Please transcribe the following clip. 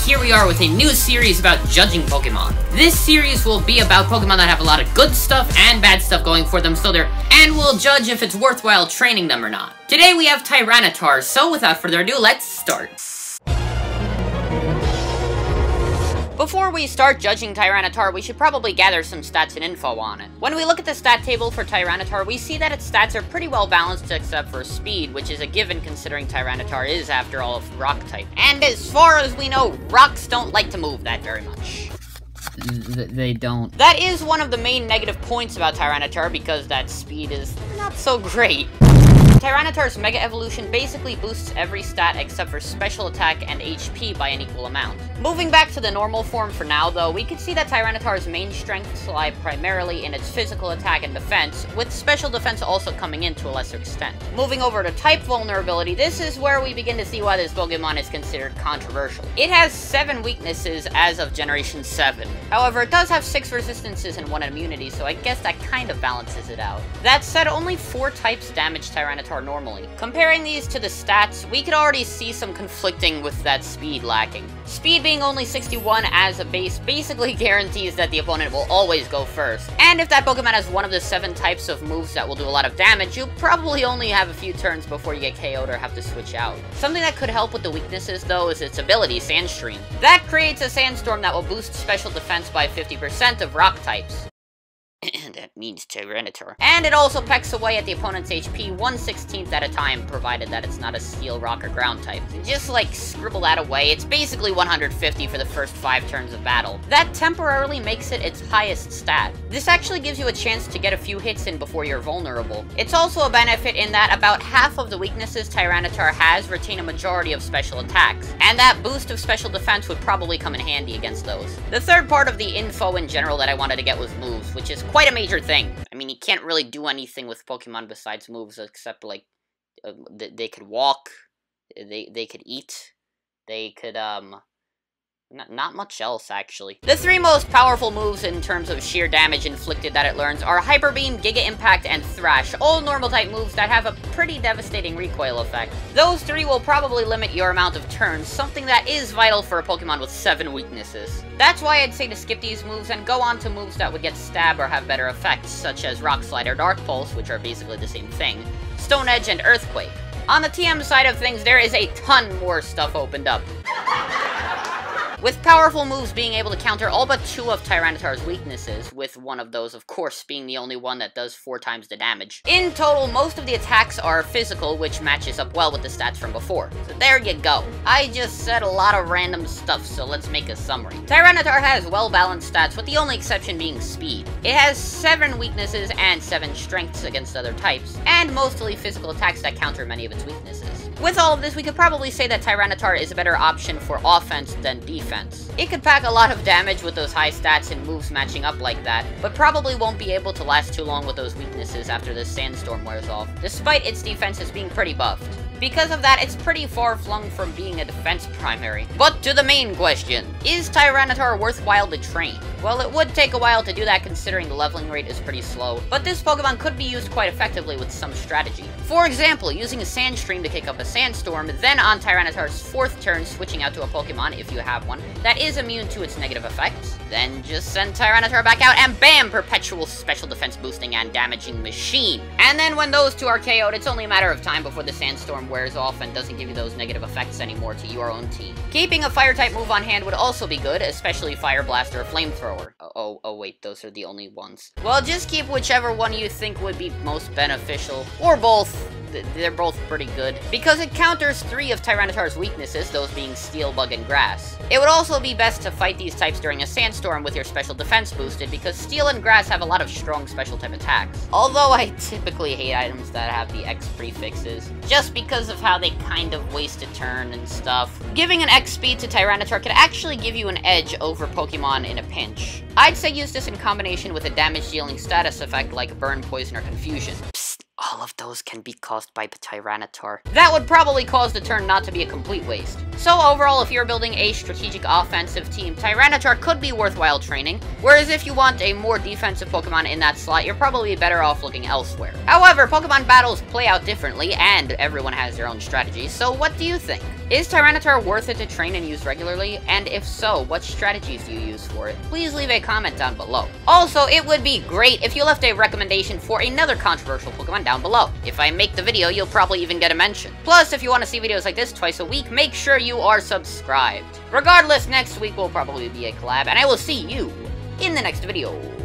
here we are with a new series about judging Pokemon. This series will be about Pokemon that have a lot of good stuff and bad stuff going for them, and we'll judge if it's worthwhile training them or not. Today we have Tyranitar, so without further ado, let's start. Before we start judging Tyranitar, we should probably gather some stats and info on it. When we look at the stat table for Tyranitar, we see that its stats are pretty well balanced except for speed, which is a given considering Tyranitar is, after all, a rock type. And as far as we know, rocks don't like to move that very much. They don't. That is one of the main negative points about Tyranitar, because that speed is not so great. Tyranitar's Mega Evolution basically boosts every stat except for special attack and HP by an equal amount. Moving back to the normal form for now, though, we can see that Tyranitar's main strengths lie primarily in its physical attack and defense, with special defense also coming in to a lesser extent. Moving over to type vulnerability, this is where we begin to see why this Pokemon is considered controversial. It has 7 weaknesses as of Generation 7. However, it does have 6 resistances and 1 immunity, so I guess that kind of balances it out. That said, only 4 types damage Tyranitar normally. Comparing these to the stats, we could already see some conflicting with that speed lacking. Speed being only 61 as a base basically guarantees that the opponent will always go first. And if that Pokemon has one of the 7 types of moves that will do a lot of damage, you'll probably only have a few turns before you get KO'd or have to switch out. Something that could help with the weaknesses, though, is its ability, Sandstream. That creates a Sandstorm that will boost special defense by 50% of rock types. That means Tyranitar. And it also pecks away at the opponent's HP 1/16 at a time, provided that it's not a Steel, Rock, or Ground type. Just like scribble that away, it's basically 150 for the first 5 turns of battle. That temporarily makes it its highest stat. This actually gives you a chance to get a few hits in before you're vulnerable. It's also a benefit in that about half of the weaknesses Tyranitar has retain a majority of special attacks, and that boost of special defense would probably come in handy against those. The third part of the info in general that I wanted to get was moves, which is quite a major thing. I mean, you can't really do anything with Pokemon besides moves, except, like, they could walk, they could eat, they could, not much else, actually. The 3 most powerful moves in terms of sheer damage inflicted that it learns are Hyper Beam, Giga Impact, and Thrash, all normal-type moves that have a pretty devastating recoil effect. Those 3 will probably limit your amount of turns, something that is vital for a Pokemon with 7 weaknesses. That's why I'd say to skip these moves and go on to moves that would get Stab or have better effects, such as Rock Slide or Dark Pulse, which are basically the same thing, Stone Edge, and Earthquake. On the TM side of things, there is a ton more stuff opened up, with powerful moves being able to counter all but 2 of Tyranitar's weaknesses, with one of those, of course, being the only one that does 4 times the damage. In total, most of the attacks are physical, which matches up well with the stats from before. So there you go. I just said a lot of random stuff, so let's make a summary. Tyranitar has well-balanced stats, with the only exception being speed. It has 7 weaknesses and 7 strengths against other types, and mostly physical attacks that counter many of its weaknesses. With all of this, we could probably say that Tyranitar is a better option for offense than defense. It could pack a lot of damage with those high stats and moves matching up like that, but probably won't be able to last too long with those weaknesses after this Sandstorm wears off, despite its defenses being pretty buffed. Because of that, it's pretty far-flung from being a defense primary. But to the main question, is Tyranitar worthwhile to train? Well, it would take a while to do that considering the leveling rate is pretty slow, but this Pokemon could be used quite effectively with some strategy. For example, using a Sandstream to kick up a Sandstorm, then on Tyranitar's 4th turn switching out to a Pokemon, if you have one, that is immune to its negative effects. Then just send Tyranitar back out and bam! Perpetual special defense boosting and damaging machine. And then when those 2 are KO'd, it's only a matter of time before the Sandstorm wears off and doesn't give you those negative effects anymore to your own team. Keeping a Fire-type move on hand would also be good, especially Fire Blast or Flamethrower. Oh wait, those are the only ones. Well, just keep whichever one you think would be most beneficial, or both. They're both pretty good, because it counters 3 of Tyranitar's weaknesses, those being Steel, Bug, and Grass. It would also be best to fight these types during a Sandstorm with your special defense boosted, because Steel and Grass have a lot of strong special type attacks. Although I typically hate items that have the X prefixes, just because of how they kind of waste a turn and stuff. Giving an X speed to Tyranitar could actually give you an edge over Pokemon in a pinch. I'd say use this in combination with a damage-dealing status effect like Burn, Poison, or Confusion. All of those can be caused by Tyranitar. That would probably cause the turn not to be a complete waste. So overall, if you're building a strategic offensive team, Tyranitar could be worthwhile training, whereas if you want a more defensive Pokemon in that slot, you're probably better off looking elsewhere. However, Pokemon battles play out differently, and everyone has their own strategies, so what do you think? Is Tyranitar worth it to train and use regularly? And if so, what strategies do you use for it? Please leave a comment down below. Also, it would be great if you left a recommendation for another controversial Pokemon down below. If I make the video, you'll probably even get a mention. Plus, if you want to see videos like this twice a week, make sure you are subscribed. Regardless, next week will probably be a collab, and I will see you in the next video.